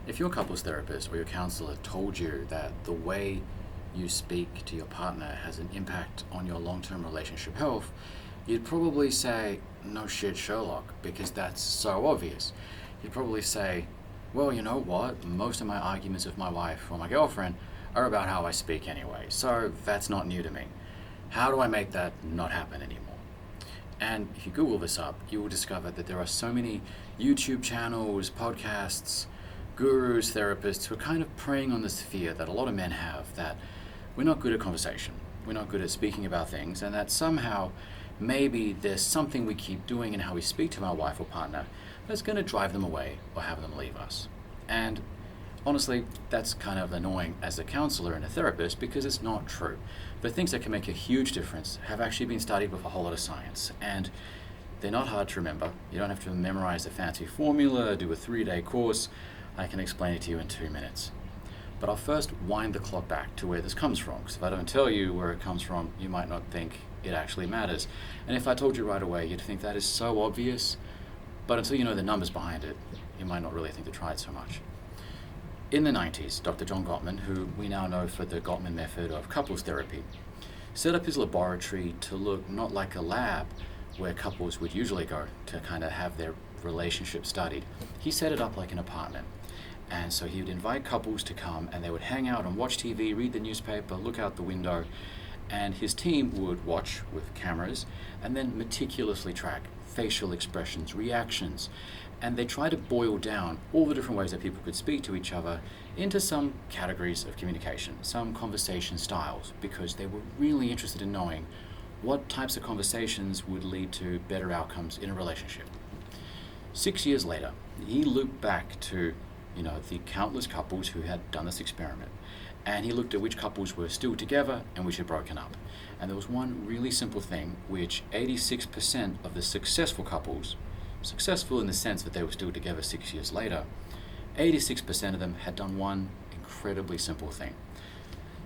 If your couples therapist or your counselor told you that the way you speak to your partner has an impact on your long-term relationship health, you'd probably say, no shit, Sherlock, because that's so obvious. You'd probably say, well, you know what? Most of my arguments with my wife or my girlfriend are about how I speak anyway, so that's not new to me. How do I make that not happen anymore? And if you Google this up, you will discover that there are so many YouTube channels, podcasts, gurus, therapists who are kind of preying on this fear that a lot of men have that we're not good at conversation, we're not good at speaking about things, and that somehow maybe there's something we keep doing in how we speak to our wife or partner that's going to drive them away or have them leave us. And honestly, that's kind of annoying as a counselor and a therapist because it's not true. The things that can make a huge difference have actually been studied with a whole lot of science, and they're not hard to remember. You don't have to memorize a fancy formula, do a 3-day course. I can explain it to you in 2 minutes. But I'll first wind the clock back to where this comes from, because if I don't tell you where it comes from, you might not think it actually matters. And if I told you right away, you'd think that is so obvious, but until you know the numbers behind it, you might not really think to try it so much. In the 90s, Dr. John Gottman, who we now know for the Gottman method of couples therapy, set up his laboratory to look not like a lab where couples would usually go to kind of have their relationship studied. He set it up like an apartment. And so he would invite couples to come and they would hang out and watch TV, read the newspaper, look out the window, and his team would watch with cameras and then meticulously track facial expressions, reactions, and they try to boil down all the different ways that people could speak to each other into some categories of communication, some conversation styles, because they were really interested in knowing what types of conversations would lead to better outcomes in a relationship. 6 years later, he looked back to the countless couples who had done this experiment, and he looked at which couples were still together and which had broken up. And there was one really simple thing which 86% of the successful couples, successful in the sense that they were still together 6 years later, 86% of them had done one incredibly simple thing.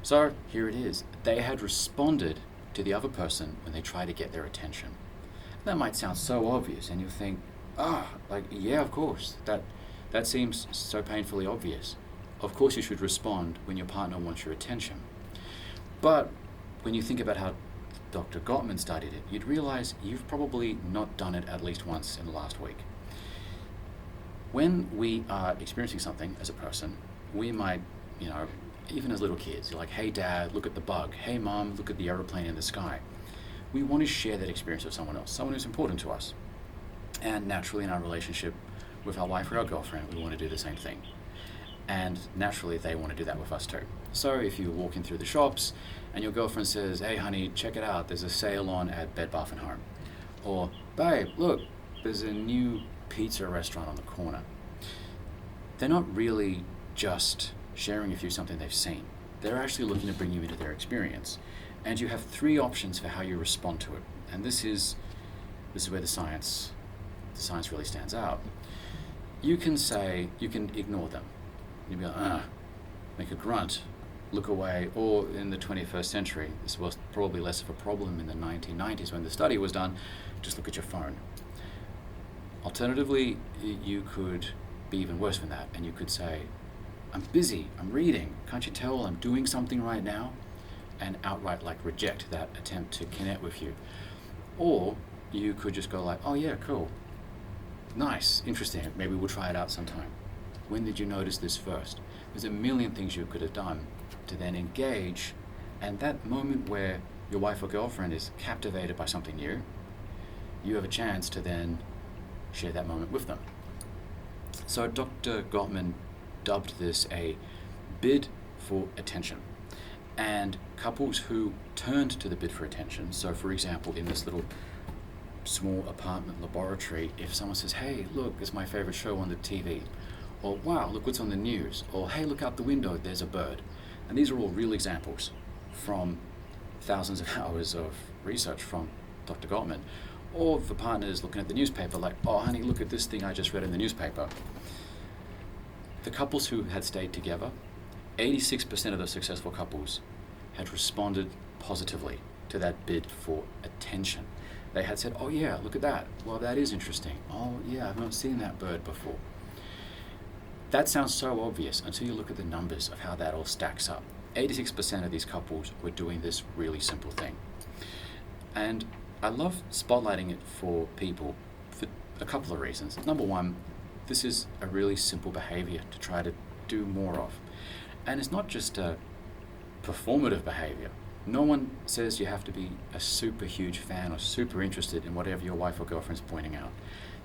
So here it is. They had responded to the other person when they tried to get their attention. That might sound so obvious, and you think, yeah, of course, that seems so painfully obvious. Of course you should respond when your partner wants your attention. But when you think about how Dr. Gottman studied it, you'd realize you've probably not done it at least once in the last week. When we are experiencing something as a person, we might, even as little kids, you're like, hey dad, look at the bug. Hey mom, look at the aeroplane in the sky. We want to share that experience with someone else, someone who's important to us. And naturally in our relationship with our wife or our girlfriend, we want to do the same thing. And naturally they want to do that with us too. So if you're walking through the shops and your girlfriend says, hey honey, check it out, there's a sale on at Bed Bath & Home. Or, babe, look, there's a new pizza restaurant on the corner. They're not really just sharing with you something they've seen. They're actually looking to bring you into their experience. And you have 3 options for how you respond to it. And this is where the science really stands out. You can ignore them. You'd be like, make a grunt, look away, or in the 21st century, this was probably less of a problem in the 1990s when the study was done, just look at your phone. Alternatively, you could be even worse than that, and you could say, I'm busy, I'm reading, can't you tell I'm doing something right now? And outright reject that attempt to connect with you. Or you could just go oh yeah, cool, nice, interesting, maybe we'll try it out sometime. When did you notice this first? There's a million things you could have done to then engage, and that moment where your wife or girlfriend is captivated by something new, you have a chance to then share that moment with them. So Dr. Gottman dubbed this a bid for attention. And couples who turned to the bid for attention, so for example, in this little small apartment laboratory, if someone says, hey, look, it's my favorite show on the TV, or wow, look what's on the news, or hey, look out the window, there's a bird. And these are all real examples from thousands of hours of research from Dr. Gottman. Or the partner is looking at the newspaper oh honey, look at this thing I just read in the newspaper. The couples who had stayed together, 86% of the successful couples had responded positively to that bid for attention. They had said, oh yeah, look at that. Well, that is interesting. Oh yeah, I've not seen that bird before. That sounds so obvious until you look at the numbers of how that all stacks up. 86% of these couples were doing this really simple thing. And I love spotlighting it for people for a couple of reasons. Number one, this is a really simple behavior to try to do more of. And it's not just a performative behavior. No one says you have to be a super huge fan or super interested in whatever your wife or girlfriend's pointing out.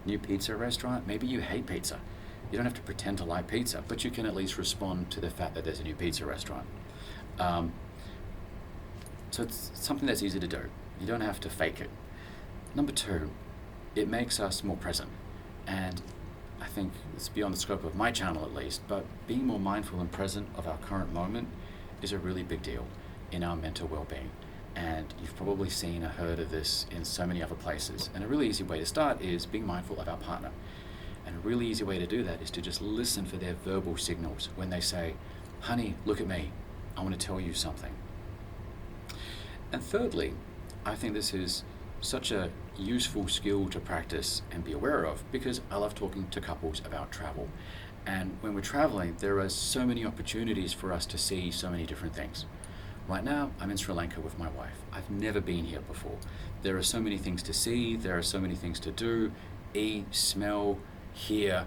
New pizza restaurant, maybe you hate pizza. You don't have to pretend to like pizza, but you can at least respond to the fact that there's a new pizza restaurant. So it's something that's easy to do. You don't have to fake it. Number two, it makes us more present. And I think it's beyond the scope of my channel at least, but being more mindful and present of our current moment is a really big deal in our mental well-being. And you've probably seen or heard of this in so many other places. And a really easy way to start is being mindful of our partner. And a really easy way to do that is to just listen for their verbal signals when they say, honey, look at me, I want to tell you something. And thirdly, I think this is such a useful skill to practice and be aware of because I love talking to couples about travel. And when we're traveling, there are so many opportunities for us to see so many different things. Right now, I'm in Sri Lanka with my wife. I've never been here before. There are so many things to see, there are so many things to do, eat, smell, hear,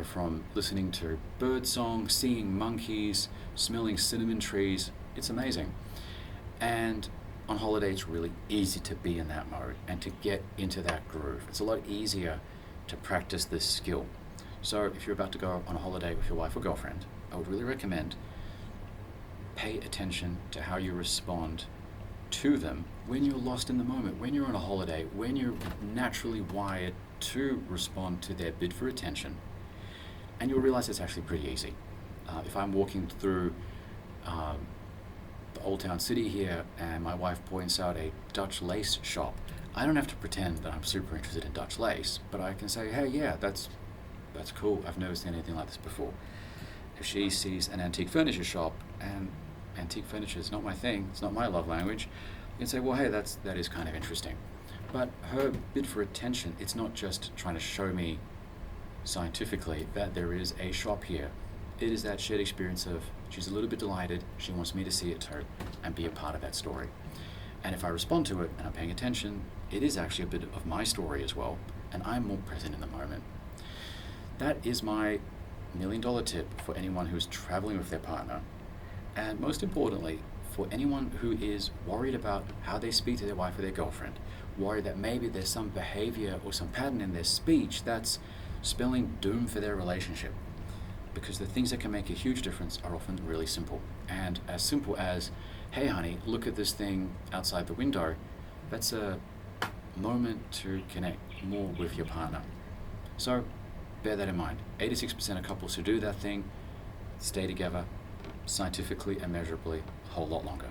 from listening to bird song, seeing monkeys, smelling cinnamon trees. It's amazing. And on holiday, it's really easy to be in that mode and to get into that groove. It's a lot easier to practice this skill. So if you're about to go on a holiday with your wife or girlfriend, I would really recommend pay attention to how you respond to them when you're lost in the moment, when you're on a holiday, when you're naturally wired to respond to their bid for attention. And you'll realize it's actually pretty easy. If I'm walking through the Old Town City here and my wife points out a Dutch lace shop, I don't have to pretend that I'm super interested in Dutch lace, but I can say, hey, yeah, that's cool. I've never seen anything like this before. If she sees an antique furniture shop, and antique furniture is not my thing, it's not my love language, you can say, well, hey, that is kind of interesting. But her bid for attention, it's not just trying to show me scientifically that there is a shop here. It is that shared experience of she's a little bit delighted, she wants me to see it too, and be a part of that story. And if I respond to it and I'm paying attention, it is actually a bit of my story as well, and I'm more present in the moment. That is my $1 million tip for anyone who's traveling with their partner. And most importantly, for anyone who is worried about how they speak to their wife or their girlfriend, worried that maybe there's some behavior or some pattern in their speech that's spelling doom for their relationship. Because the things that can make a huge difference are often really simple. And as simple as, hey honey, look at this thing outside the window, that's a moment to connect more with your partner. So bear that in mind. 86% of couples who do that thing stay together scientifically and measurably a whole lot longer.